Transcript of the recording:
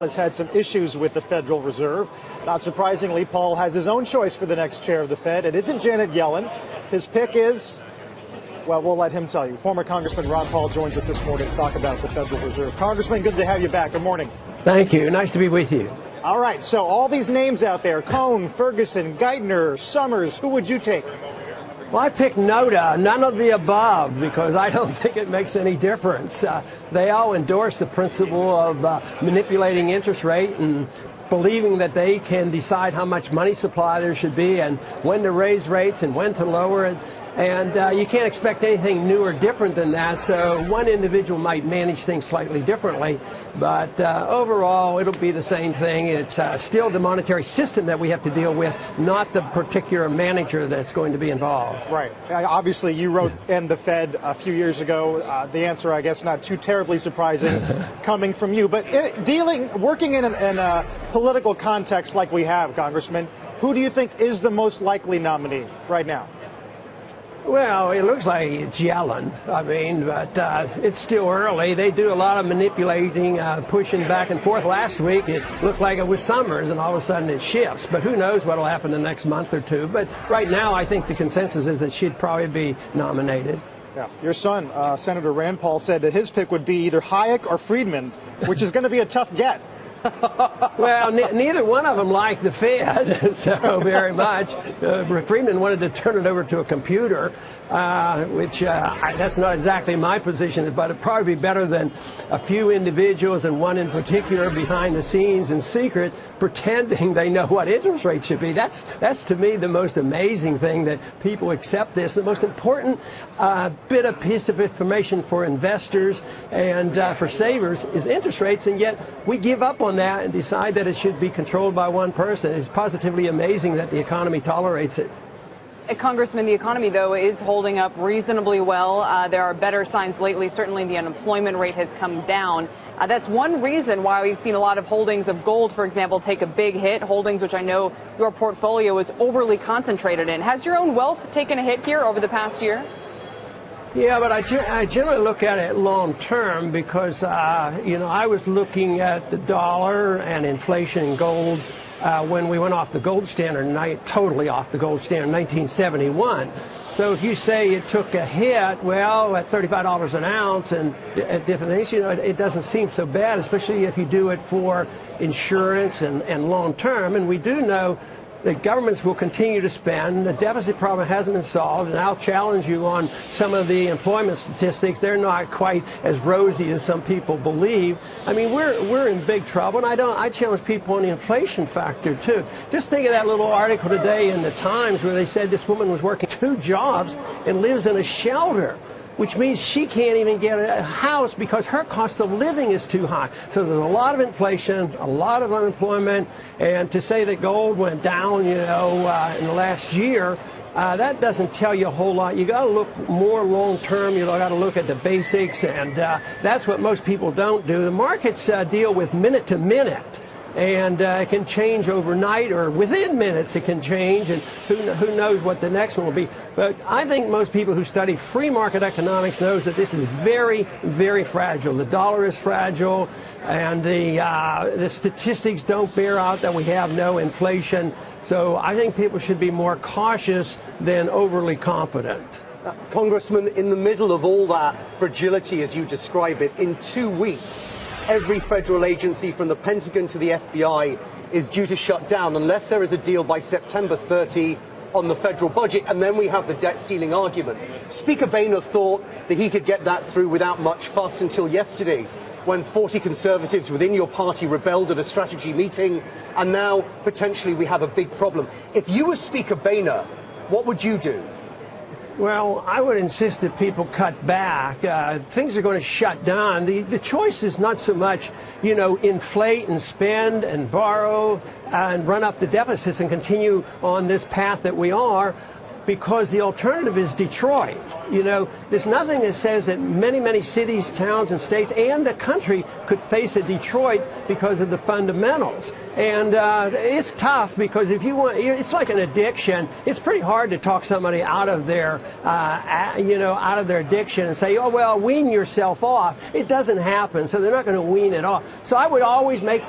Has had some issues with the Federal Reserve. Not surprisingly, Paul has his own choice for the next chair of the Fed. It isn't Janet Yellen. His pick is, well, we'll let him tell you. Former Congressman Ron Paul joins us this morning to talk about the Federal Reserve. Congressman, good to have you back. Good morning. Thank you. Nice to be with you. All right, so all these names out there, Cohn, Ferguson, Geithner, Summers, who would you take? Well, I picked NOTA, none of the above, because I don't think it makes any difference. They all endorse the principle of manipulating interest rate and believing that they can decide how much money supply there should be and when to raise rates and when to lower it. And you can't expect anything new or different than that. So one individual might manage things slightly differently, but overall it'll be the same thing. It's still the monetary system that we have to deal with, not the particular manager that's going to be involved. Right. Obviously, you wrote End the Fed a few years ago. The answer, I guess, not too terribly surprising coming from you. But working in a political context like we have, Congressman, who do you think is the most likely nominee right now? Well, it looks like it's Yellen. I mean, but it's still early. They do a lot of manipulating, pushing back and forth. Last week, it looked like it was Summers, and all of a sudden it shifts. But who knows what will happen the next month or two. But right now, I think the consensus is that she'd probably be nominated. Yeah. Your son, Senator Rand Paul, said that his pick would be either Hayek or Friedman, which is going to be a tough get. Well, neither one of them liked the Fed so very much. Friedman wanted to turn it over to a computer, which that's not exactly my position, but it'd probably be better than a few individuals and one in particular behind the scenes in secret pretending they know what interest rates should be. That's to me the most amazing thing, that people accept this. The most important piece of information for investors and for savers is interest rates, and yet we give up on that and decide that it should be controlled by one person. It's positively amazing that the economy tolerates it. Congressman, the economy, though, is holding up reasonably well. There are better signs lately. Certainly the unemployment rate has come down. That's one reason why we've seen a lot of holdings of gold, for example, take a big hit. Holdings which I know your portfolio is overly concentrated in. Has your own wealth taken a hit here over the past year? Yeah, but I generally look at it long term because, I was looking at the dollar and inflation and gold when we went off the gold standard, totally off the gold standard in 1971. So if you say it took a hit, well, at $35 an ounce and at different things, it doesn't seem so bad, especially if you do it for insurance and long term. And we do know that governments will continue to spend. The deficit problem hasn't been solved, and I'll challenge you on some of the employment statistics. They're not quite as rosy as some people believe. I mean, we're in big trouble, and I challenge people on the inflation factor too. Just think of that little article today in the Times where they said this woman was working 2 jobs and lives in a shelter, which means she can't even get a house because her cost of living is too high. So there's a lot of inflation, a lot of unemployment, and to say that gold went down, in the last year, that doesn't tell you a whole lot. You got to look more long term. You got to look at the basics, and that's what most people don't do. The markets deal with minute to minute. And it can change overnight, or within minutes it can change, and who knows what the next one will be. But I think most people who study free market economics knows that this is very, very fragile. The dollar is fragile, and the statistics don't bear out that we have no inflation. So I think people should be more cautious than overly confident. Congressman, in the middle of all that fragility, as you describe it, in 2 weeks, every federal agency from the Pentagon to the FBI is due to shut down unless there is a deal by September 30 on the federal budget, and then we have the debt ceiling argument. Speaker Boehner thought that he could get that through without much fuss until yesterday, when 40 conservatives within your party rebelled at a strategy meeting, and now potentially we have a big problem. If you were Speaker Boehner, what would you do? Well, I would insist that people cut back. Things are going to shut down. The choice is not so much, inflate and spend and borrow and run up the deficits and continue on this path that we are, because the alternative is Detroit. There's nothing that says that many cities, towns, and states and the country could face a Detroit because of the fundamentals. And it's tough because if you want, it's like an addiction. It's pretty hard to talk somebody out of their, out of their addiction and say, oh, well, wean yourself off. It doesn't happen, so they're not going to wean it off. So I would always make